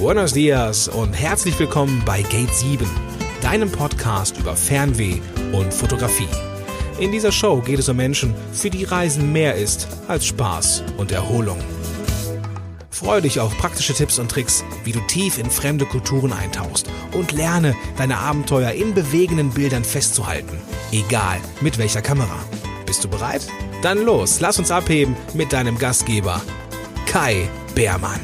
Buenos dias und herzlich willkommen bei Gate 7, deinem Podcast über Fernweh und Fotografie. In dieser Show geht es um Menschen, für die Reisen mehr ist als Spaß und Erholung. Freue dich auf praktische Tipps und Tricks, wie du tief in fremde Kulturen eintauchst und lerne, deine Abenteuer in bewegenden Bildern festzuhalten, egal mit welcher Kamera. Bist du bereit? Dann los, lass uns abheben mit deinem Gastgeber, Kai Beermann.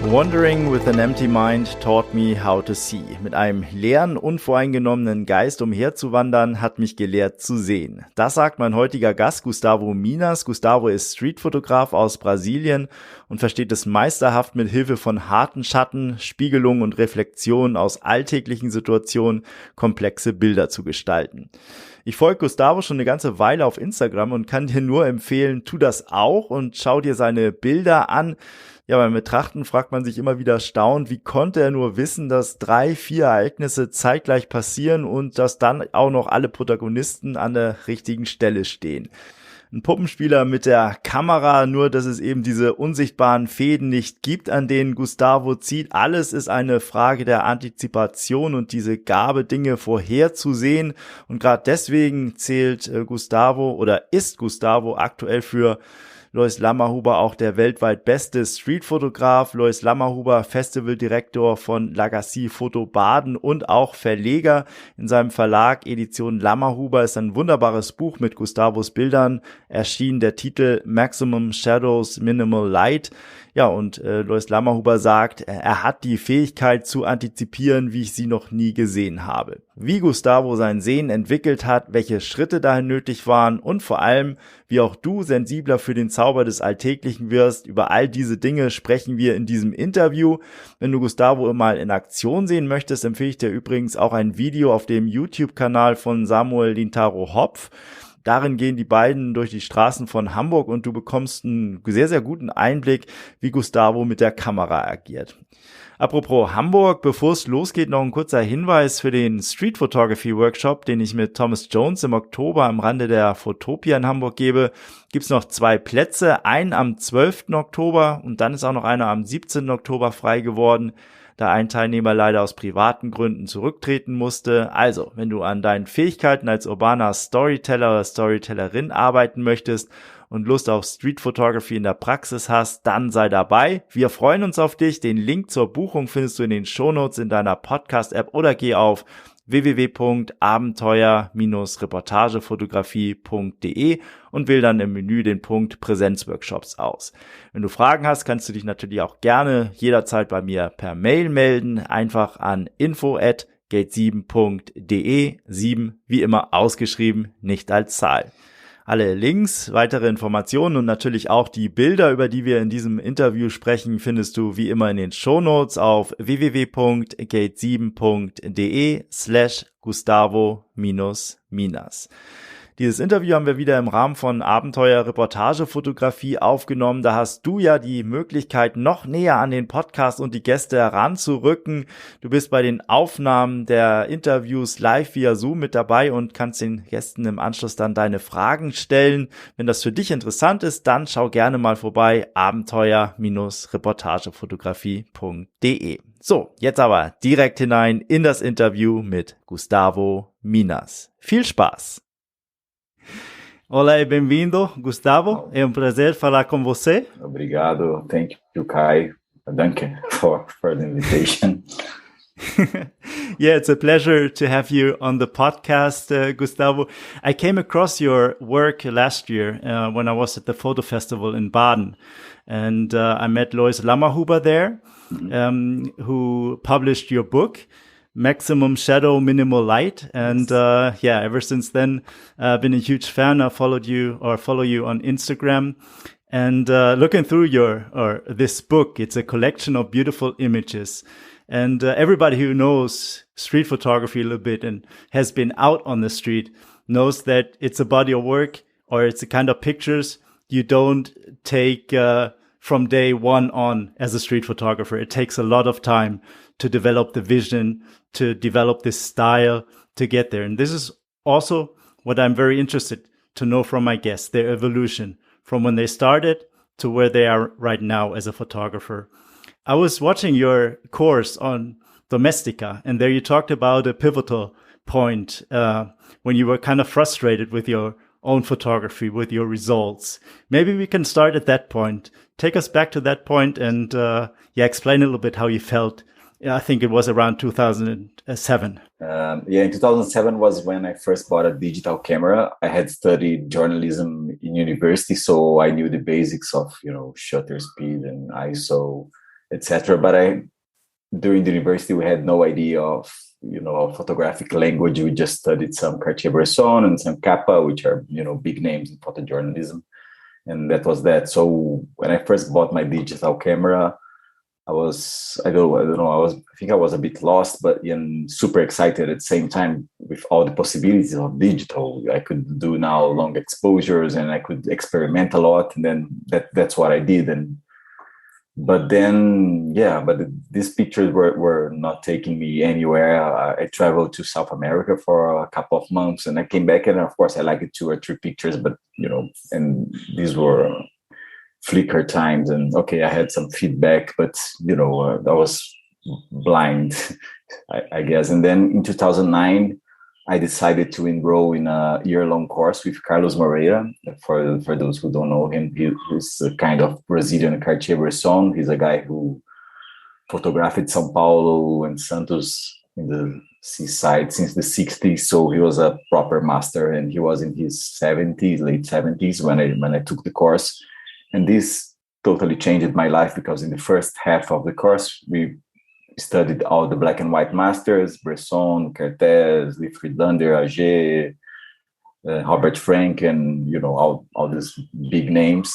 Wandering with an empty mind taught me how to see. Mit einem leeren, unvoreingenommenen Geist umherzuwandern, hat mich gelehrt zu sehen. Das sagt mein heutiger Gast Gustavo Minas. Gustavo ist Streetfotograf aus Brasilien und versteht es meisterhaft, mit Hilfe von harten Schatten, Spiegelungen und Reflexionen aus alltäglichen Situationen komplexe Bilder zu gestalten. Ich folge Gustavo schon eine ganze Weile auf Instagram und kann dir nur empfehlen, tu das auch und schau dir seine Bilder an. Ja, beim Betrachten fragt man sich immer wieder erstaunt, wie konnte er nur wissen, dass 3, 4 Ereignisse zeitgleich passieren und dass dann auch noch alle Protagonisten an der richtigen Stelle stehen. Ein Puppenspieler mit der Kamera, nur dass es eben diese unsichtbaren Fäden nicht gibt, an denen Gustavo zieht. Alles ist eine Frage der Antizipation und diese Gabe, Dinge vorherzusehen. Und gerade deswegen zählt Gustavo oder ist Gustavo aktuell für Lois Lammerhuber auch der weltweit beste Streetfotograf, Lois Lammerhuber Festivaldirektor von Lagacy Foto Baden und auch Verleger. In seinem Verlag Edition Lammerhuber ist ein wunderbares Buch mit Gustavos Bildern erschienen, der Titel Maximum Shadows, Minimal Light. Ja, und Lois Lammerhuber sagt, er hat die Fähigkeit zu antizipieren, wie ich sie noch nie gesehen habe. Wie Gustavo sein Sehen entwickelt hat, welche Schritte dahin nötig waren und vor allem, wie auch du sensibler für den Zauber des Alltäglichen wirst. Über all diese Dinge sprechen wir in diesem Interview. Wenn du Gustavo mal in Aktion sehen möchtest, empfehle ich dir übrigens auch ein Video auf dem YouTube-Kanal von Samuel Lintaro-Hopf. Darin gehen die beiden durch die Straßen von Hamburg und du bekommst einen sehr, sehr guten Einblick, wie Gustavo mit der Kamera agiert. Apropos Hamburg, bevor es losgeht, noch ein kurzer Hinweis für den Street Photography Workshop, den ich mit Thomas Jones im Oktober am Rande der Photopia in Hamburg gebe. Gibt's noch 2 Plätze, einen am 12. Oktober und dann ist auch noch einer am 17. Oktober frei geworden, da ein Teilnehmer leider aus privaten Gründen zurücktreten musste. Also, wenn du an deinen Fähigkeiten als urbaner Storyteller oder Storytellerin arbeiten möchtest und Lust auf Street Photography in der Praxis hast, dann sei dabei. Wir freuen uns auf dich. Den Link zur Buchung findest du in den Shownotes in deiner Podcast-App oder geh auf www.abenteuer-reportagefotografie.de und wähl dann im Menü den Punkt Präsenzworkshops aus. Wenn du Fragen hast, kannst du dich natürlich auch gerne jederzeit bei mir per Mail melden. Einfach an info@gate7.de, 7 wie immer ausgeschrieben, nicht als Zahl. Alle Links, weitere Informationen und natürlich auch die Bilder, über die wir in diesem Interview sprechen, findest du wie immer in den Shownotes auf www.gate7.de/Gustavo-Minas. Dieses Interview haben wir wieder im Rahmen von Abenteuer-Reportage-Fotografie aufgenommen. Da hast du ja die Möglichkeit, noch näher an den Podcast und die Gäste heranzurücken. Du bist bei den Aufnahmen der Interviews live via Zoom mit dabei und kannst den Gästen im Anschluss dann deine Fragen stellen. Wenn das für dich interessant ist, dann schau gerne mal vorbei, abenteuer-reportagefotografie.de. So, jetzt aber direkt hinein in das Interview mit Gustavo Minas. Viel Spaß! Olá e bem-vindo, Gustavo. É prazer falar com você. Obrigado. Thank you, Kai. Danke for the invitation. Yeah, it's a pleasure to have you on the podcast, Gustavo. I came across your work last year when I was at the photo festival in Baden, and I met Lois Lammerhuber there, who published your book, Maximum Shadow, Minimal Light. And ever since then, I've been a huge fan. I follow you on Instagram. And looking through this book, it's a collection of beautiful images. And everybody who knows street photography a little bit and has been out on the street knows that it's a body of work, or it's a kind of pictures you don't take from day one on as a street photographer. It takes a lot of time to develop the vision, to develop this style, to get there. And this is also what I'm very interested to know from my guests, their evolution from when they started to where they are right now as a photographer. I was watching your course on Domestika, and there you talked about a pivotal point when you were kind of frustrated with your own photography, with your results. Maybe we can start at that point. Take us back to that point and explain a little bit how you felt. I think it was around 2007. In 2007 was when I first bought a digital camera. I had studied journalism in university, so I knew the basics of, shutter speed and ISO, etc. But during the university, we had no idea of, photographic language. We just studied some Cartier-Bresson and some Kappa, which are, big names in photojournalism. And that was that. So when I first bought my digital camera, I think I was a bit lost, but super excited at the same time with all the possibilities of digital. I could do now long exposures and I could experiment a lot. And then that's what I did. But these pictures were not taking me anywhere. I traveled to South America for a couple of months and I came back, and of course I liked 2 or 3 pictures, but, and these were Flickr times, and I had some feedback, but I was blind, I guess. And then in 2009, I decided to enroll in a year-long course with Carlos Moreira. For those who don't know him, he's a kind of Brazilian Cartier-Bresson. He's a guy who photographed São Paulo and Santos in the seaside since the 60s. So he was a proper master, and he was in his late 70s when I took the course. And this totally changed my life, because in the first half of the course, we studied all the black and white masters: Bresson, Kertész, Lee Friedlander, Auger, Robert Frank, and all these big names.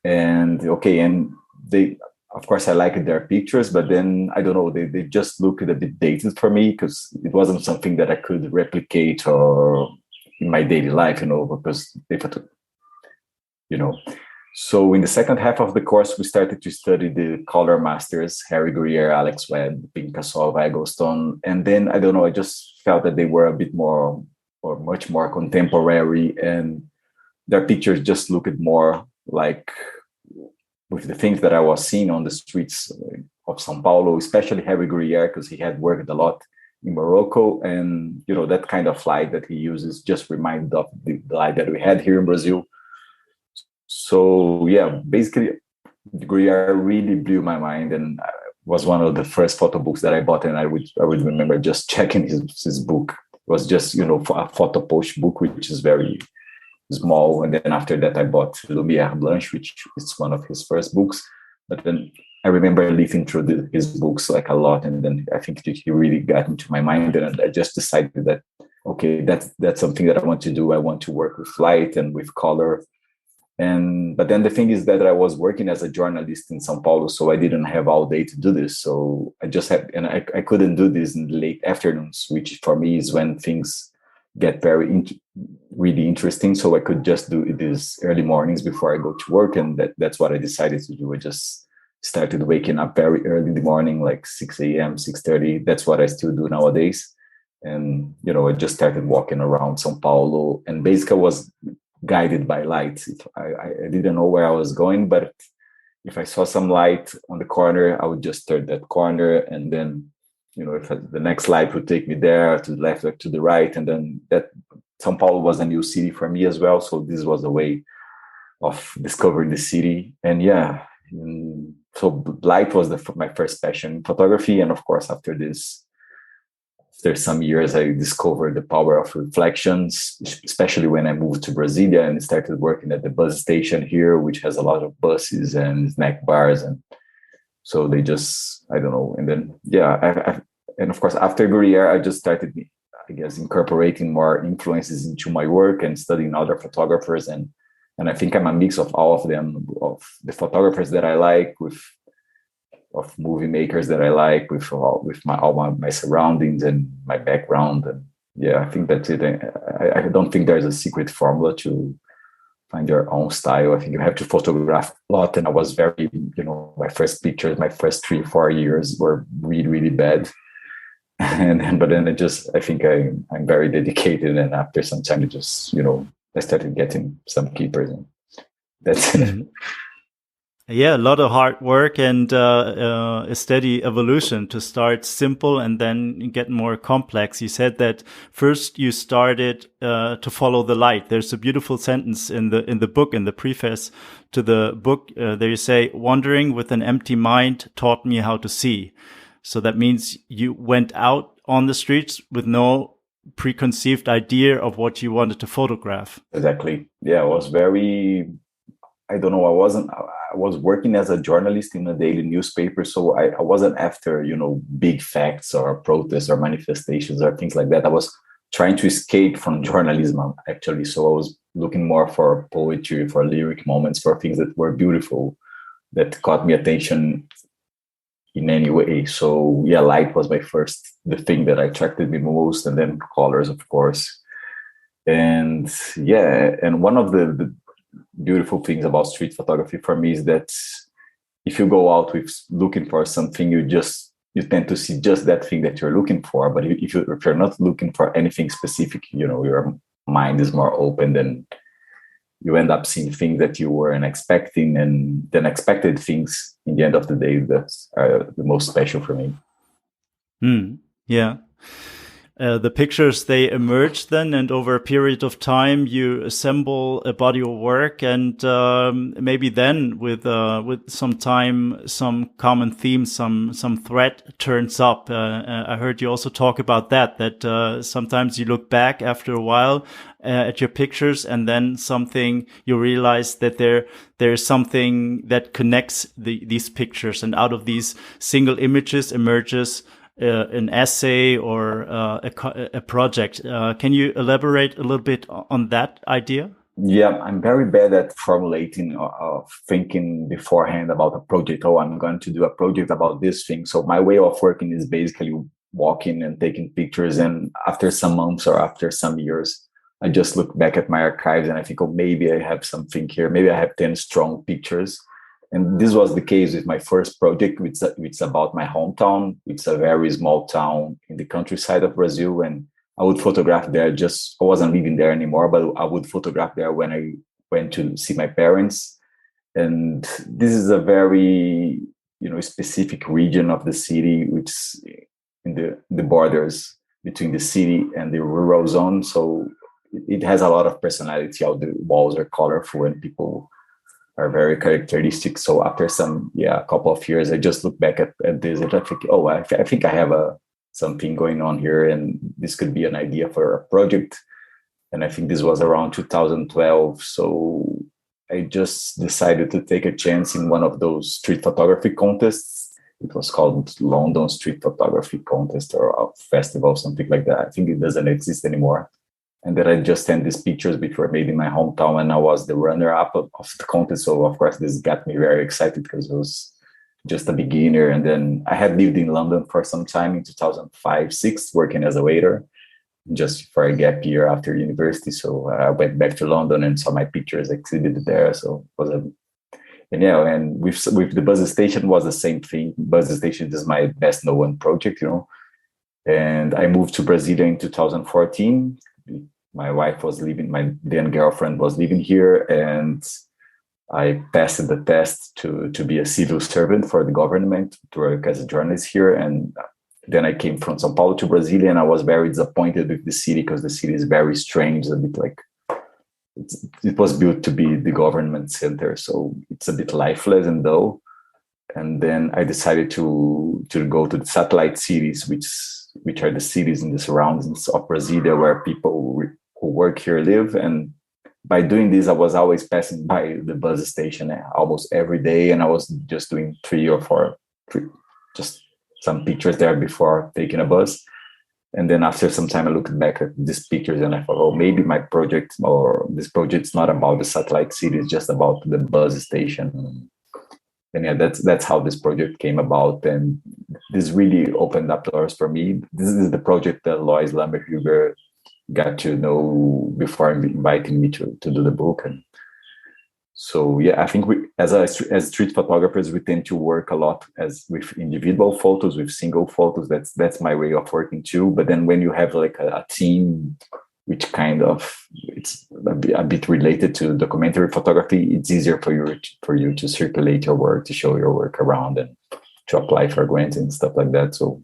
And they, of course, I liked their pictures, but then I don't know, they just looked a bit dated for me, because it wasn't something that I could replicate or in my daily life, because they, So in the second half of the course, we started to study the color masters: Harry Gruyer, Alex Webb, Picasso, Eggleston. And then, I don't know, I just felt that they were a bit more, or much more contemporary, and their pictures just looked more like with the things that I was seeing on the streets of São Paulo, especially Harry Gruyer, because he had worked a lot in Morocco. And, that kind of light that he uses just reminded of the light that we had here in Brazil. So basically, Gruyer really blew my mind, and was one of the first photo books that I bought. And I would remember just checking his book. It was just a photo post book, which is very small. And then after that, I bought Lumière Blanche, which is one of his first books. But then I remember leafing through his books like a lot, and then I think he really got into my mind, and I just decided that that's something that I want to do. I want to work with light and with color. But then the thing is that I was working as a journalist in São Paulo, so I didn't have all day to do this. So I just had, and I couldn't do this in the late afternoons, which for me is when things get really interesting. So I could just do this early mornings before I go to work, and that's what I decided to do. I just started waking up very early in the morning, like 6 a.m., 6:30. That's what I still do nowadays. And I just started walking around São Paulo, and basically I was guided by light. I didn't know where I was going, but if I saw some light on the corner, I would just turn that corner, and then if the next light would take me there, to the left or to the right. And then that São Paulo was a new city for me as well, so this was a way of discovering the city. And so light was my first passion in photography. And of course, after some years, I discovered the power of reflections, especially when I moved to Brasilia and started working at the bus station here, which has a lot of buses and snack bars. And so they just, I don't know. And then, and of course, after Gruyer, I just started, I guess, incorporating more influences into my work and studying other photographers. And I think I'm a mix of all of them, of the photographers that I like, of movie makers that I like, with all my surroundings and my background. And I think that's it. I don't think there's a secret formula to find your own style. I think you have to photograph a lot. And I was very, my first pictures, my first 3-4 years were really, really bad. But then I think I'm very dedicated. And after some time, I started getting some keepers. And that's it. Yeah, a lot of hard work and a steady evolution to start simple and then get more complex. You said that first you started to follow the light. There's a beautiful sentence in the book, in the preface to the book. There you say, "Wandering with an empty mind taught me how to see." So that means you went out on the streets with no preconceived idea of what you wanted to photograph. Exactly. Yeah, I was very, I don't know, I was working as a journalist in a daily newspaper, so I wasn't after, big facts or protests or manifestations or things like that. I was trying to escape from journalism, actually. So I was looking more for poetry, for lyric moments, for things that were beautiful, that caught me attention in any way. So yeah, light was the thing that attracted me most, and then colors, of course. And yeah, and one of the beautiful things about street photography for me is that if you go out with looking for something, you tend to see just that thing that you're looking for. But if you're not looking for anything specific, your mind is more open, then you end up seeing things that you weren't expecting, and then expected things in the end of the day that are the most special for me. Yeah. The pictures, they emerge then, and over a period of time, you assemble a body of work, and maybe then, with some time, some common theme, some thread turns up. I heard you also talk about that sometimes you look back after a while at your pictures, and then you realize that there's something that connects these pictures, and out of these single images emerges an essay or a project. Can you elaborate a little bit on that idea? Yeah, I'm very bad at formulating or thinking beforehand about a project. Oh, I'm going to do a project about this thing. So my way of working is basically walking and taking pictures. And after some months or after some years, I just look back at my archives and I think, oh, maybe I have something here. Maybe I have 10 strong pictures. And this was the case with my first project, which is about my hometown. It's a very small town in the countryside of Brazil. And I would photograph there. I wasn't living there anymore, but I would photograph there when I went to see my parents. And this is a very, specific region of the city, which is in the borders between the city and the rural zone. So it has a lot of personality. All the walls are colorful and people are very characteristic. So after a couple of years, I just look back at this and I think, oh, I think I have something going on here, and this could be an idea for a project. And I think this was around 2012. So I just decided to take a chance in one of those street photography contests. It was called London Street Photography Contest or a festival, something like that. I think it doesn't exist anymore. And then I just sent these pictures which were made in my hometown, and I was the runner-up of the contest. So of course, this got me very excited because it was just a beginner. And then I had lived in London for some time in 2005-06, working as a waiter, just for a gap year after university. So I went back to London and saw my pictures exhibited there. So it was and with the bus station was the same thing. Bus station is my best known project, And I moved to Brasilia in 2014. My wife was living, my then girlfriend was living here, and I passed the test to be a civil servant for the government, to work as a journalist here. And then I came from São Paulo to Brasilia, and I was very disappointed with the city because the city is very strange, a bit like it was built to be the government center. So it's a bit lifeless and dull. And then I decided to go to the satellite cities, which are the cities in the surroundings of Brasilia where people who work here live. And by doing this, I was always passing by the bus station almost every day. And I was just doing 3 or 4, just some pictures there before taking a bus. And then after some time, I looked back at these pictures and I thought, oh, maybe my project or this project's not about the satellite city, it's just about the bus station. And yeah, that's how this project came about. And this really opened up doors for me. This is the project that Lois Lamberhuber got to know before inviting me to do the book. And so, yeah, I think we, as street photographers, we tend to work a lot with individual photos, with single photos. That's my way of working too. But then when you have like a team which kind of it's a bit related to documentary photography. It's easier for you to circulate your work, to show your work around, and to apply for grants and stuff like that. So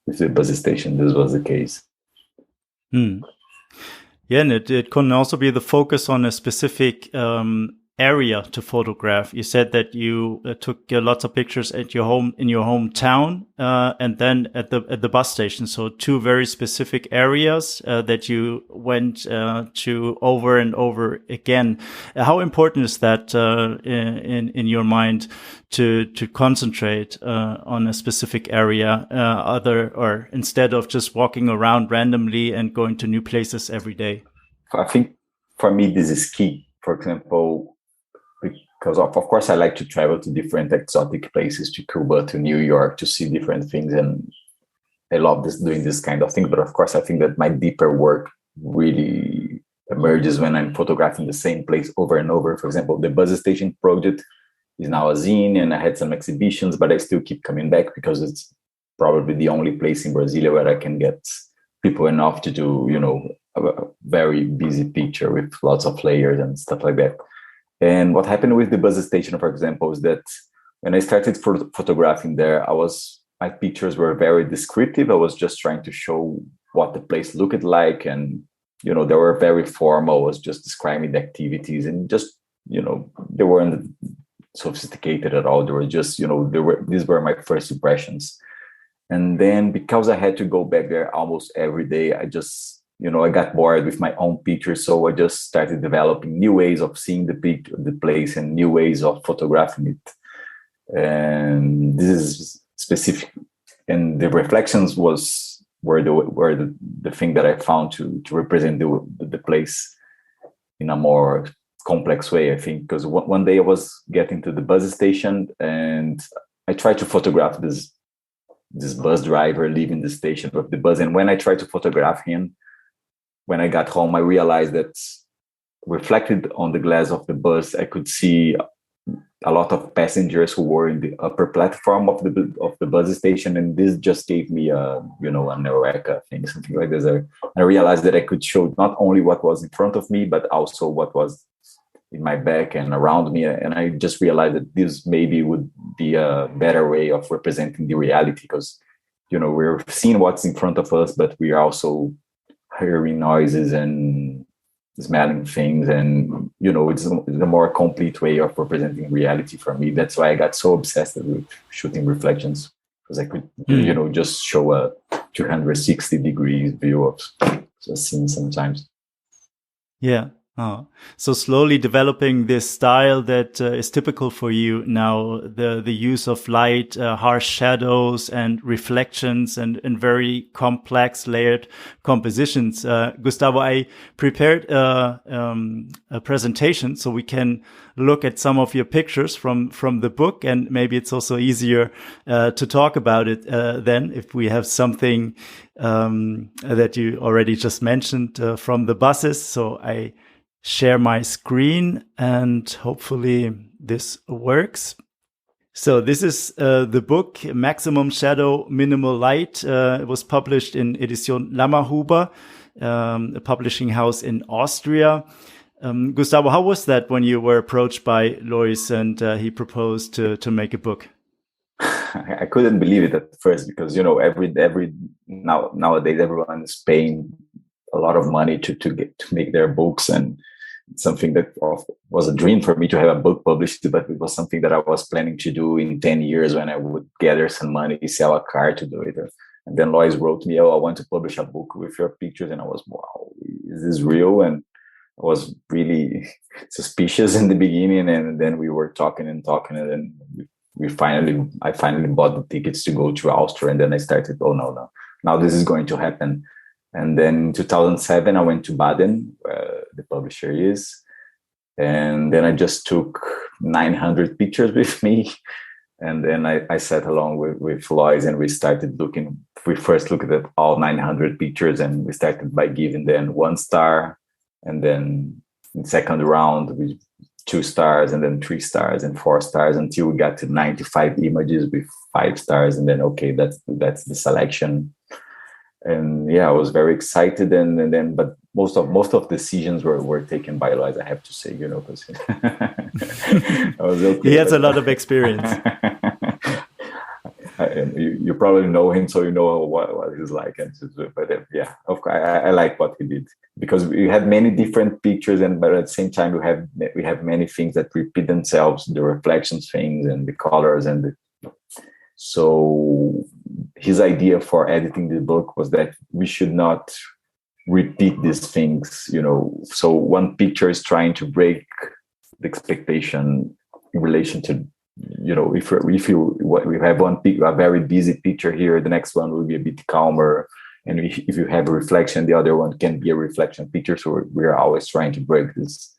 with the bus station, this was the case. Yeah, and it can also be the focus on a specific area to photograph. You said that you took lots of pictures at your home in your hometown, and then at the bus station. So two very specific areas that you went to over and over again. How important is that in your mind to concentrate on a specific area, or instead of just walking around randomly and going to new places every day? I think for me this is key. For example, because of course I like to travel to different exotic places, to Cuba, to New York, to see different things, and I love doing this kind of thing. But of course I think that my deeper work really emerges when I'm photographing the same place over and over. For example, the bus station project is now a zine, and I had some exhibitions, but I still keep coming back because it's probably the only place in Brasilia where I can get people enough to do, a very busy picture with lots of layers and stuff like that. And what happened with the bus station, for example, is that when I started photographing there, my pictures were very descriptive. I was just trying to show what the place looked like, and they were very formal. I was just describing the activities, and just they weren't sophisticated at all. They were just these were my first impressions. And then because I had to go back there almost every day, I just I got bored with my own pictures, so I just started developing new ways of seeing the place, and new ways of photographing it. And this is specific, and the reflections were the thing that I found to represent the place in a more complex way, I think. Because one day I was getting to the bus station, and I tried to photograph this bus driver leaving the station with the bus, and when I tried to photograph him, when I got home, I realized that reflected on the glass of the bus, I could see a lot of passengers who were in the upper platform of the bus station, and this just gave me an eureka thing, something like this. I realized that I could show not only what was in front of me, but also what was in my back and around me. And I just realized that this maybe would be a better way of representing the reality, because we're seeing what's in front of us, but we are also hearing noises and smelling things, and it's a more complete way of representing reality for me. That's why I got so obsessed with shooting reflections, because I could just show a 360 degrees view of a scene sometimes. Yeah. Oh. So slowly developing this style that is typical for you now, the use of light, harsh shadows and reflections, and very complex layered compositions. Gustavo, I prepared a presentation so we can look at some of your pictures from the book, and maybe it's also easier to talk about it then if we have something that you already just mentioned from the buses. So I share my screen, and hopefully this works. So this is the book Maximum Shadow, Minimal Light. It was published in Edition Lammerhuber, a publishing house in Austria. Gustavo, how was that when you were approached by Lois and he proposed to make a book? I couldn't believe it at first, because nowadays everyone is paying a lot of money to make their books, and something that was a dream for me to have a book published, but it was something that I was planning to do in 10 years when I would gather some money, sell a car to do it. And then Lois wrote me, I want to publish a book with your pictures. And I was, wow, is this real? And I was really suspicious in the beginning. And then we were talking, and then I finally bought the tickets to go to Austria. And then I started, no, now this is going to happen. And then in 2007, I went to Baden, where the publisher is. And then I just took 900 pictures with me. And then I sat along with Lois, and we first looked at all 900 pictures, and we started by giving them 1 star. And then in second round, we 2 stars, and then 3 stars and 4 stars, until we got to 95 images with 5 stars. And then, okay, that's the selection. And yeah, I was very excited, and then but most of decisions were taken by Lois, I have to say, because I was okay. He has a lot of experience. And you probably know him, so you know what he's like. But yeah, of course, I like what he did, because we had many different pictures, but at the same time we have many things that repeat themselves, the reflections things and the colors so his idea for editing the book was that we should not repeat these things, So one picture is trying to break the expectation in relation to, if we have a very busy picture here, the next one will be a bit calmer, and if you have a reflection, the other one can be a reflection picture. So we're always trying to break this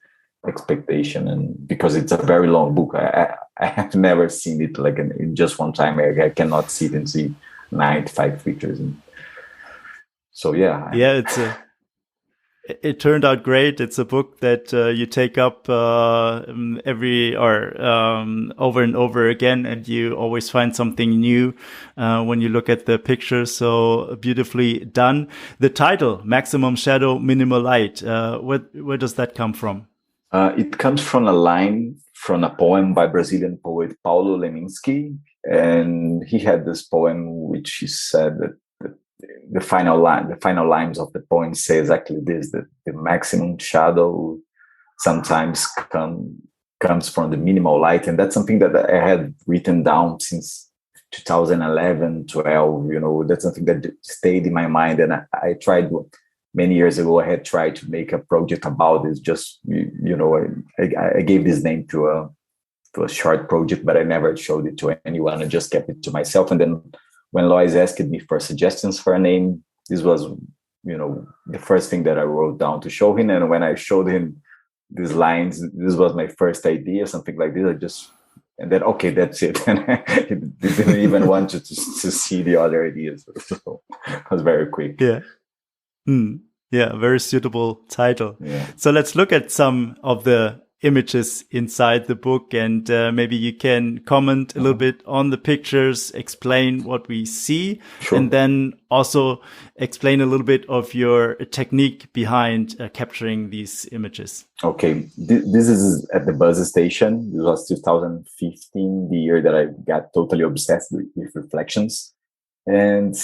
expectation, and because it's a very long book, I have never seen it like in just one time. I cannot sit and see 95 pictures, and so yeah. It turned out great. It's a book that you take up over and over again, and you always find something new when you look at the pictures. So beautifully done. The title, Maximum Shadow, Minimal Light, where does that come from? It comes from a line from a poem by Brazilian poet Paulo Leminski, and he had this poem which he said that the final lines of the poem say exactly this: that the maximum shadow sometimes comes from the minimal light. And that's something that I had written down since 2011, 12. That's something that stayed in my mind, and I tried. Many years ago, I had tried to make a project about this. Just I gave this name to a short project, but I never showed it to anyone. I just kept it to myself. And then when Lois asked me for suggestions for a name, this was the first thing that I wrote down to show him. And when I showed him these lines, this was my first idea, something like this. And then okay, that's it. And he didn't even want to see the other ideas. So it was very quick. Yeah. Yeah, very suitable title. Yeah. So let's look at some of the images inside the book, and maybe you can comment a little bit on the pictures, explain what we see, Sure. and then also explain a little bit of your technique behind capturing these images. Okay, this is at the bus station. This was 2015, the year that I got totally obsessed with reflections. And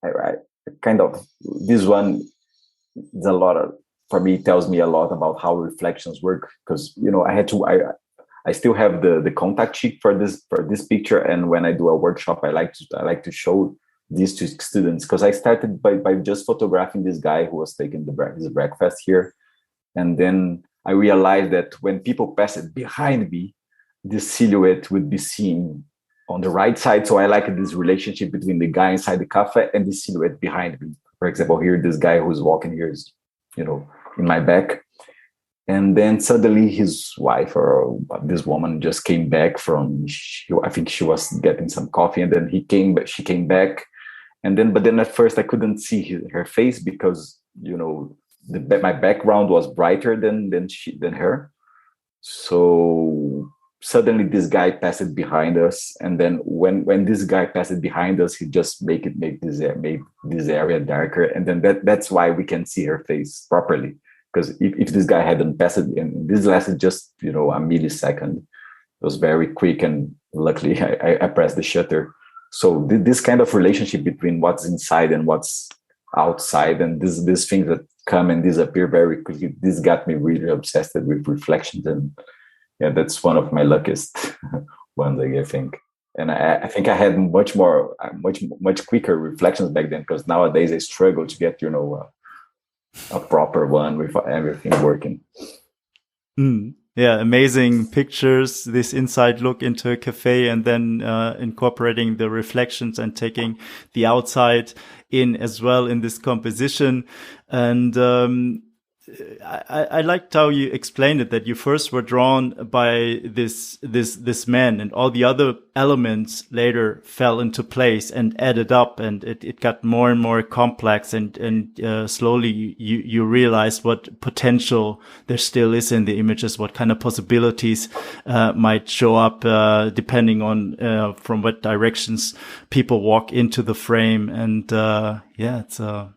I kind of, this one is a lot of, for me, it tells me a lot about how reflections work, because I still have the contact sheet for this picture, and when I do a workshop, I like to show these to students, because I started by just photographing this guy who was taking his breakfast here, and then I realized that when people passed behind me, this silhouette would be seen on the right side. So I like this relationship between the guy inside the cafe and the silhouette behind me. For example, here, this guy who's walking here is, in my back. And then suddenly his wife, or this woman, just came back I think she was getting some coffee, and then she came back. But then at first I couldn't see her face, because, my background was brighter than her. So suddenly this guy passed behind us, and then when this guy passed behind us, he just made this area darker, and then that's why we can see her face properly. Because if this guy hadn't passed, and this lasted just a millisecond, it was very quick, and luckily I pressed the shutter. So this kind of relationship between what's inside and what's outside, and these things that come and disappear very quickly, this got me really obsessed with reflections. And yeah, that's one of my luckiest ones, I think. And I think I had much quicker reflections back then, because nowadays I struggle to get, a proper one with everything working. Yeah, amazing pictures, this inside look into a cafe, and then incorporating the reflections and taking the outside in as well in this composition. And I liked how you explained it, that you first were drawn by this man, and all the other elements later fell into place and added up, and it got more and more complex, and slowly you realized what potential there still is in the images, what kind of possibilities might show up depending on from what directions people walk into the frame. And it's a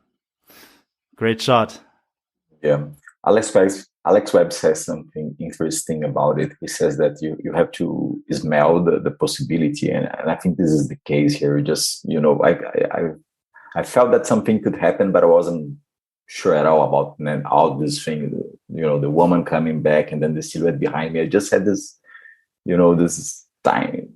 great shot. Yeah, Alex Webb says something interesting about it. He says that you have to smell the possibility, and I think this is the case here. Just I felt that something could happen, but I wasn't sure at all about all this thing. The woman coming back and then the silhouette behind me. I just had this, this time.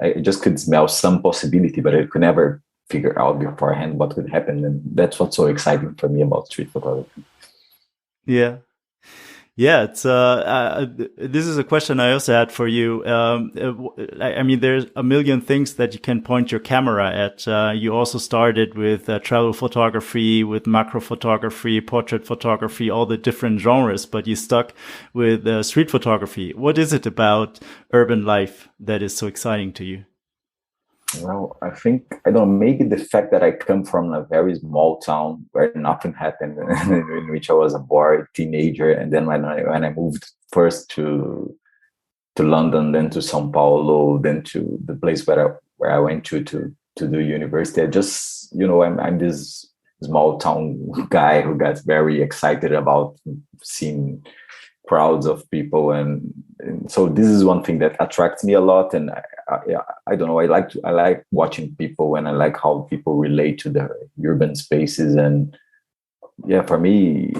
I just could smell some possibility, but I could never figure out beforehand what could happen, and that's what's so exciting for me about street photography. Yeah. It's this is a question I also had for you. I mean, there's a million things that you can point your camera at. You also started with travel photography, with macro photography, portrait photography, all the different genres, but you stuck with street photography. What is it about urban life that is so exciting to you? Well, I think, I don't know, maybe the fact that I come from a very small town where nothing happened, in which I was a bored teenager. And then when I moved first to London, then to São Paulo, then to the place where I went to do university, I just, I'm this small town guy who got very excited about seeing crowds of people, and so this is one thing that attracts me a lot. And I don't know, I like watching people, and I like how people relate to the urban spaces. And for me,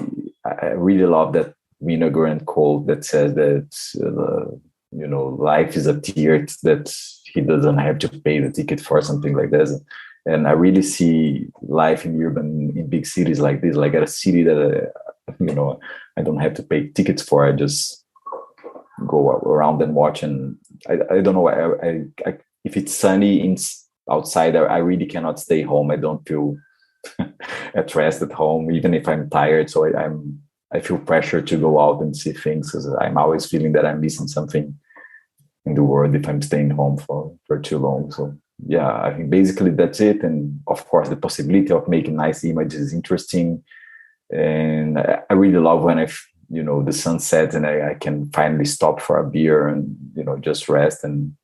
I really love that Winogrand quote that says that life is a theater that he doesn't have to pay the ticket for, something like this. And I really see life in big cities like this, like at a city that I don't have to pay tickets for. I just go around and watch. And I don't know, I if it's sunny outside, I really cannot stay home. I don't feel at rest at home, even if I'm tired. So I feel pressure to go out and see things, because I'm always feeling that I'm missing something in the world if I'm staying home for too long. So I think basically that's it. And of course, the possibility of making nice images is interesting. And I really love when the sun sets and I can finally stop for a beer and just rest. And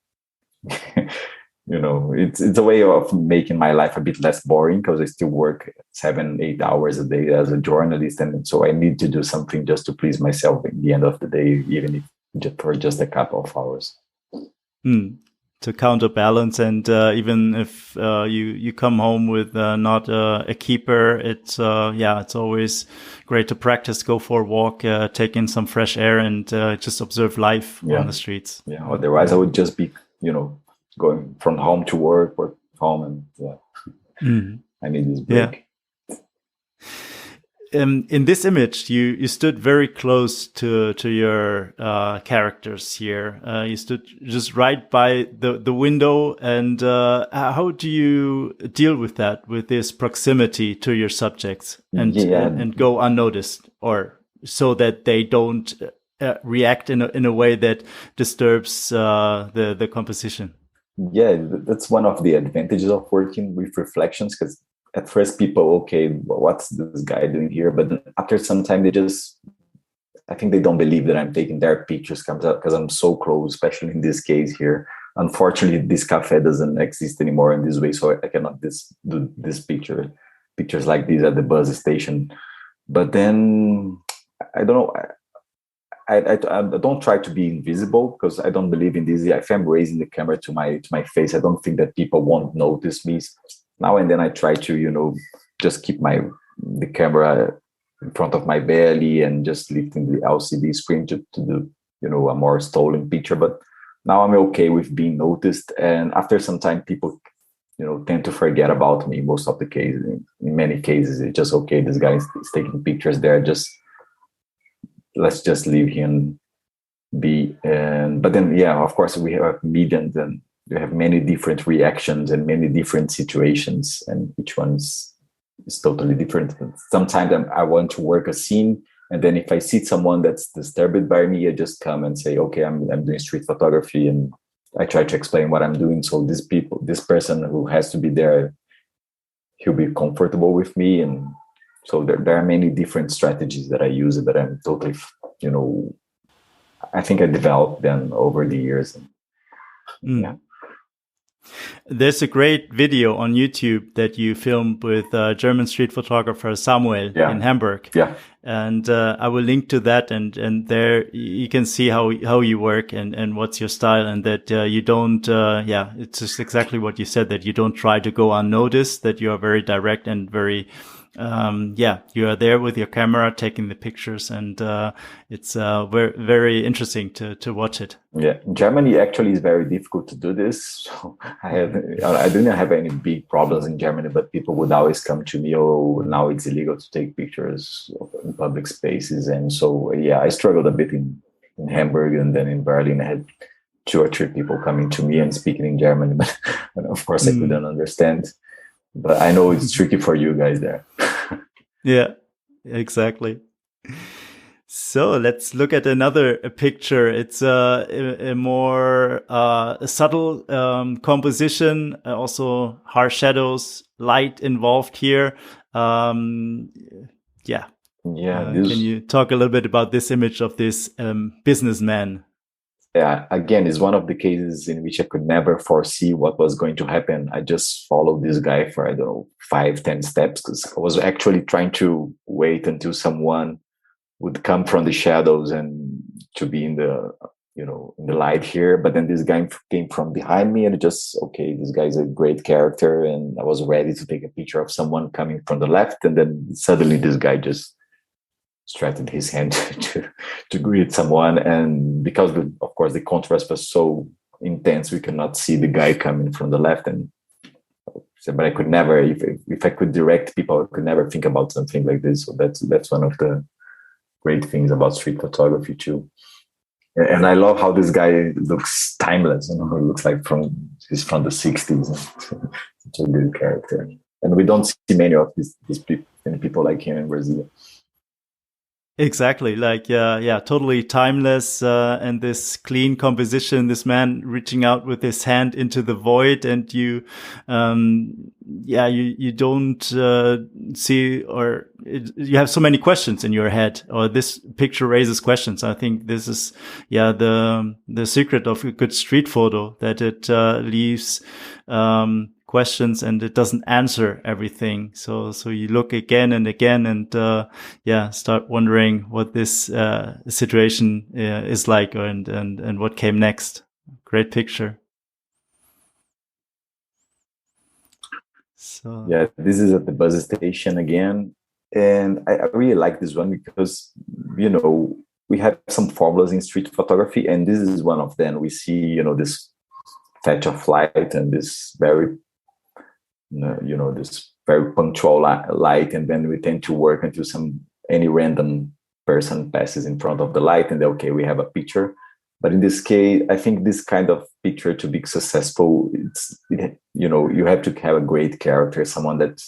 it's a way of making my life a bit less boring, because I still work 7-8 hours a day as a journalist, and so I need to do something just to please myself at the end of the day, even if for just a couple of hours. To counterbalance, and even if you come home with not a keeper, it's always great to practice, go for a walk, take in some fresh air, and just observe life on the streets. Yeah, otherwise I would just be going from home to work home, and I need this break. In this image, you stood very close to your characters here. You stood just right by the window. And how do you deal with that, with this proximity to your subjects, and go unnoticed, or so that they don't react in a way that disturbs the composition? Yeah, that's one of the advantages of working with reflections, because at first people, okay, what's this guy doing here? But after some time, I think they don't believe that I'm taking their pictures, because I'm so close, especially in this case here. Unfortunately, this cafe doesn't exist anymore in this way, so I cannot do this pictures like these at the bus station. But then, I don't know, I don't try to be invisible, because I don't believe in this. If I'm raising the camera to my face, I don't think that people won't notice me. Now and then I try to, just keep the camera in front of my belly and just lifting the LCD screen to do, a more stolen picture. But now I'm okay with being noticed. And after some time, people, tend to forget about me most of the cases. In many cases, it's just, okay, this guy is taking pictures there. Let's just leave him be. But then, of course, we have mediums, and you have many different reactions and many different situations, and each one is totally different. Sometimes I want to work a scene And then if I see someone that's disturbed by me, I just come and say, okay, I'm doing street photography, and I try to explain what I'm doing. So this person who has to be there, he'll be comfortable with me. And so there are many different strategies that I use that I'm totally, I think I developed them over the years. Yeah. There's a great video on YouTube that you filmed with German street photographer Samuel in Hamburg. Yeah. And I will link to that, and there you can see how you work and what's your style, and that you don't, it's just exactly what you said, that you don't try to go unnoticed, that you are very direct and very, you are there with your camera taking the pictures, and it's very, very interesting to watch it. Yeah, Germany actually is very difficult to do this. So I do not have any big problems in Germany, but people would always come to me, oh, now it's illegal to take pictures in public spaces. And so, I struggled a bit in Hamburg, and then in Berlin I had 2 or 3 people coming to me and speaking in German, but of course I couldn't understand. But I know it's tricky for you guys there. Yeah, exactly. So let's look at another picture. It's a more subtle composition, also harsh shadows, light involved here. Can you talk a little bit about this image of this businessman? Yeah, again, it's one of the cases in which I could never foresee what was going to happen. I just followed this guy for, 5-10 steps, because I was actually trying to wait until someone would come from the shadows and to be in the, in the light here. But then this guy came from behind me, and this guy's a great character. And I was ready to take a picture of someone coming from the left. And then suddenly this guy just stretched his hand to greet someone, and because of course the contrast was so intense, we could not see the guy coming from the left. And but I could never, if I could direct people, I could never think about something like this. So that's one of the great things about street photography too. And I love how this guy looks timeless. He looks like he's from the 60s. Such a good character, and we don't see many of these people like him in Brazil. Exactly, totally timeless, and this clean composition, this man reaching out with his hand into the void, and you don't see, or you have so many questions in your head, or this picture raises questions. I think this is the secret of a good street photo, that it leaves questions, and it doesn't answer everything. So you look again and again, and start wondering what this situation is like, and what came next. Great picture. So this is at the bus station again, and I really like this one because we have some formulas in street photography, and this is one of them. We see this fetch of light and this very this very punctual light, and then we tend to work until any random person passes in front of the light, and we have a picture. But in this case, I think this kind of picture, to be successful, you have to have a great character, someone that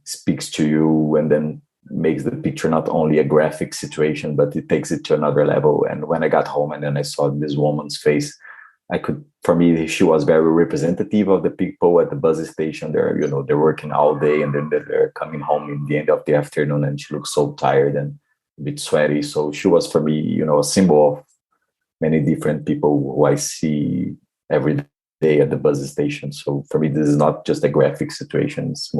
speaks to you, and then makes the picture not only a graphic situation, but it takes it to another level. And when I got home and then I saw this woman's face, for me, she was very representative of the people at the bus station. They're working all day, and then they're coming home in the end of the afternoon, and she looks so tired and a bit sweaty. So she was, for me, a symbol of many different people who I see every day at the bus station. So for me, this is not just a graphic situation. It's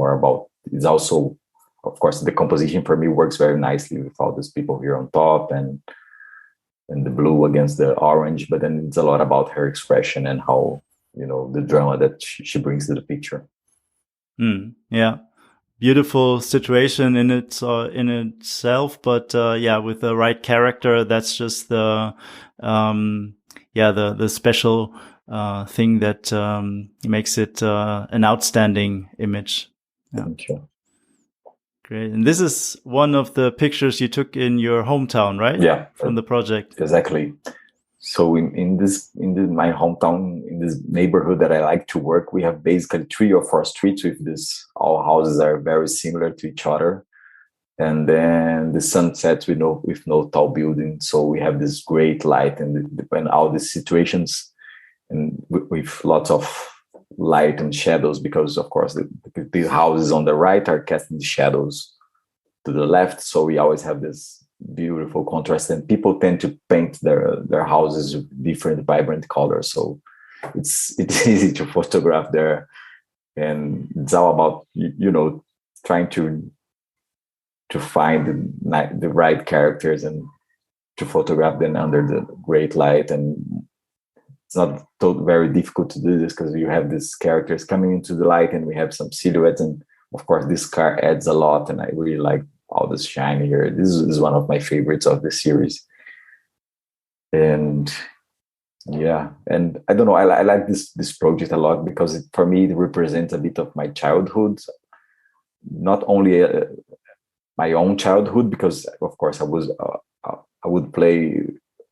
also, of course, the composition for me works very nicely with all these people here on top, and the blue against the orange, but then it's a lot about her expression and how, the drama that she brings to the picture. Beautiful situation in itself, but with the right character, that's just the special thing that makes it an outstanding image. Thank you. Great. And this is one of the pictures you took in your hometown, right? Yeah. From the project. Exactly. So in my hometown, in this neighborhood that I like to work, we have basically 3 or 4 streets with this. All houses are very similar to each other. And then the sun sets with no tall building. So we have this great light and all these situations and with lots of light and shadows, because of course the houses on the right are casting the shadows to the left. So we always have this beautiful contrast, and people tend to paint their houses with different vibrant colors. So it's easy to photograph there. And it's all about, trying to find the right characters and to photograph them under the great light. And it's not very difficult to do this because you have these characters coming into the light and we have some silhouettes. And of course, this car adds a lot. And I really like all this shine here. This is one of my favorites of the series. And yeah, and I don't know, I like this project a lot because for me, it represents a bit of my childhood. Not only my own childhood, because of course I would play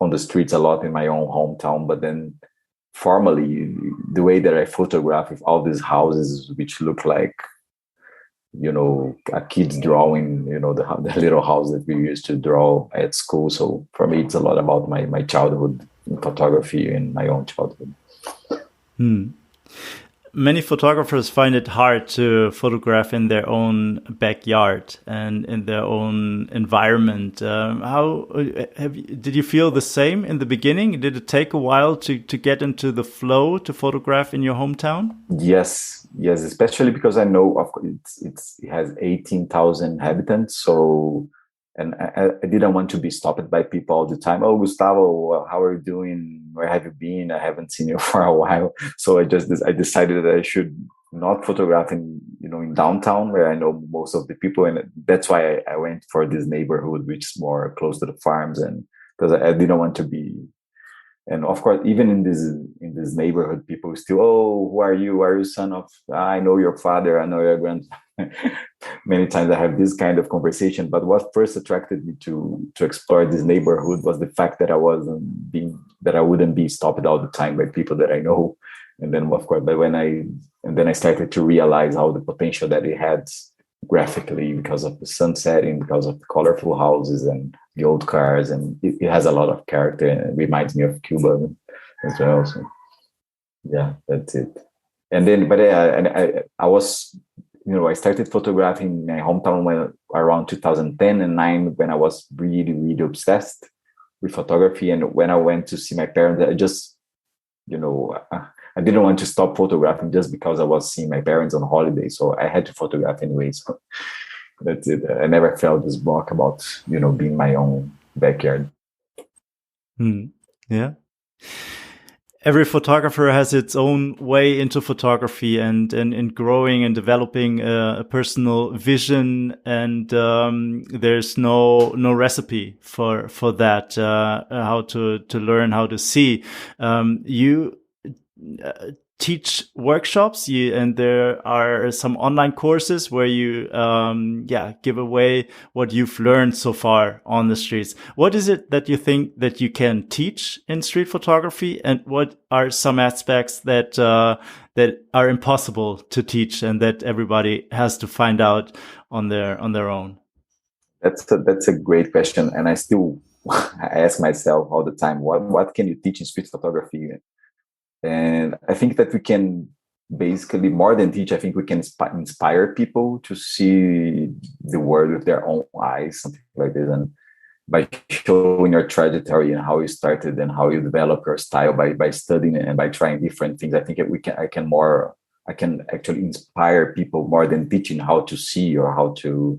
on the streets a lot in my own hometown, but then formally the way that I photograph with all these houses which look like a kid's drawing, the little house that we used to draw at school. So for me it's a lot about my childhood in photography and my own childhood. Many photographers find it hard to photograph in their own backyard and in their own environment. Did you feel the same in the beginning? Did it take a while to get into the flow to photograph in your hometown? Yes, especially because I know, of course, it has 18,000 inhabitants. So, and I didn't want to be stopped by people all the time. Oh, Gustavo, how are you doing? Where have you been? I haven't seen you for a while. So I decided that I should not photograph in downtown where I know most of the people. And that's why I went for this neighborhood, which is more close to the farms. And because I didn't want to be, and of course, even in this neighborhood, people still, oh, who are you? Are you son of, I know your father, I know your grandfather. Many times I have this kind of conversation, but what first attracted me to explore this neighborhood was the fact that I wouldn't be stopped all the time by people that I know. And then of course, then I started to realize how the potential that it had graphically because of the sun setting, because of the colorful houses and the old cars, and it has a lot of character and it reminds me of Cuba as well. So yeah, that's it. And then, but I was, I started photographing in my hometown around 2010 and 9 when I was really, really obsessed with photography. And when I went to see my parents, I just, I didn't want to stop photographing just because I was seeing my parents on holiday. So I had to photograph anyway. So that's it. I never felt this block about, being my own backyard. Yeah. Every photographer has its own way into photography and in growing and developing a personal vision. And there's no recipe for that, how to learn how to see. You teach workshops, and there are some online courses where you give away what you've learned so far on the streets. What is it that you think that you can teach in street photography, and what are some aspects that are impossible to teach and that everybody has to find out on their own? That's a great question, and I still I ask myself all the time, what can you teach in street photography? And I think that we can basically, more than teach, I think we can inspire people to see the world with their own eyes, something like this. And by showing your trajectory and how you started and how you develop your style by studying and by trying different things, I think I can actually inspire people more than teaching how to see or how to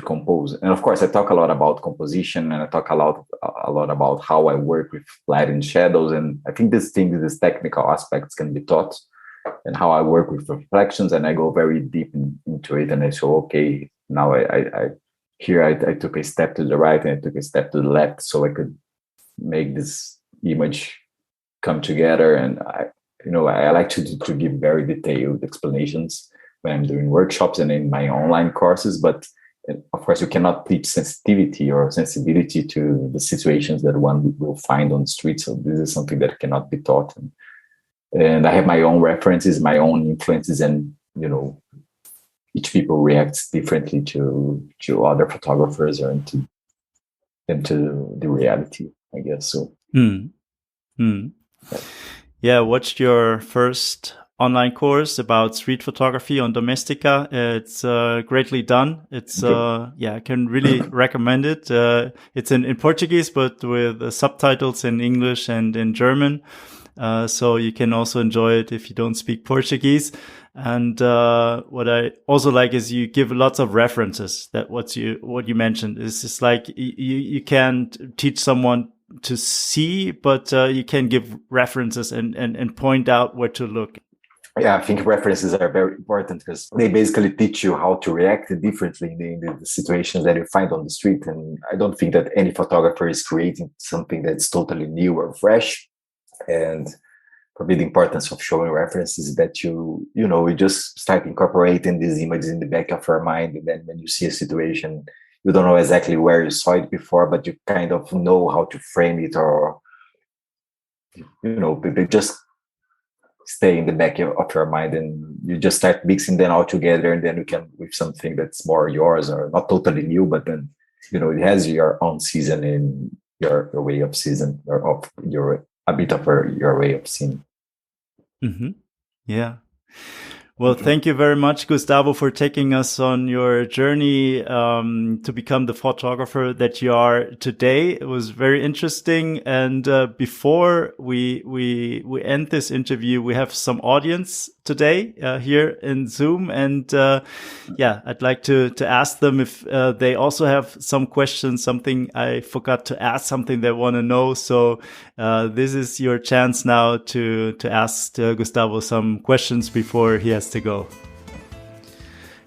compose. And of course, I talk a lot about composition, and I talk a lot about how I work with light and shadows. And I think these technical aspects can be taught, and how I work with reflections. And I go very deep into it. And I say, okay, now I took a step to the right and I took a step to the left, so I could make this image come together. And I like to give very detailed explanations when I'm doing workshops and in my online courses, but of course, you cannot teach sensitivity or sensibility to the situations that one will find on the street. So this is something that cannot be taught. And I have my own references, my own influences, and each people reacts differently to other photographers or into the reality, I guess so. Yeah, I watched your first online course about street photography on Domestika. It's greatly done. It's I can really recommend it. It's in Portuguese, but with subtitles in English and in German. So you can also enjoy it if you don't speak Portuguese. And what I also like is you give lots of references. That what you mentioned is just like you can't teach someone to see, but you can give references and point out where to look. Yeah, I think references are very important because they basically teach you how to react differently in the situations that you find on the street. And I don't think that any photographer is creating something that's totally new or fresh. And probably the importance of showing references is that you just start incorporating these images in the back of your mind. And then when you see a situation, you don't know exactly where you saw it before, but you kind of know how to frame it, or, they just stay in the back of your mind, and you just start mixing them all together, and then you can with something that's more yours, or not totally new, but then it has your own season in your way of season, or of a bit of your way of seeing. Yeah. Well, thank you very much, Gustavo, for taking us on your journey to become the photographer that you are today. It was very interesting. And before we end this interview, we have some audience today here in Zoom. And I'd like to ask them if they also have some questions, something I forgot to ask, something they want to know. So this is your chance now to ask Gustavo some questions before he has to go.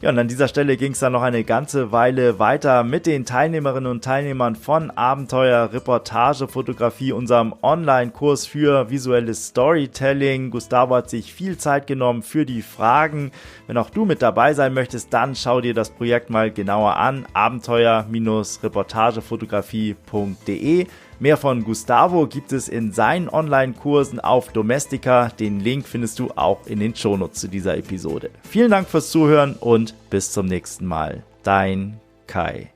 Ja, und an dieser Stelle ging es dann noch eine ganze Weile weiter mit den Teilnehmerinnen und Teilnehmern von Abenteuer Reportage Fotografie, unserem Online-Kurs für visuelles Storytelling. Gustavo hat sich viel Zeit genommen für die Fragen. Wenn auch du mit dabei sein möchtest, dann schau dir das Projekt mal genauer an. Abenteuer-reportagefotografie.de. Mehr von Gustavo gibt es in seinen Online-Kursen auf Domestika. Den Link findest du auch in den Shownotes zu dieser Episode. Vielen Dank fürs Zuhören und bis zum nächsten Mal. Dein Kai.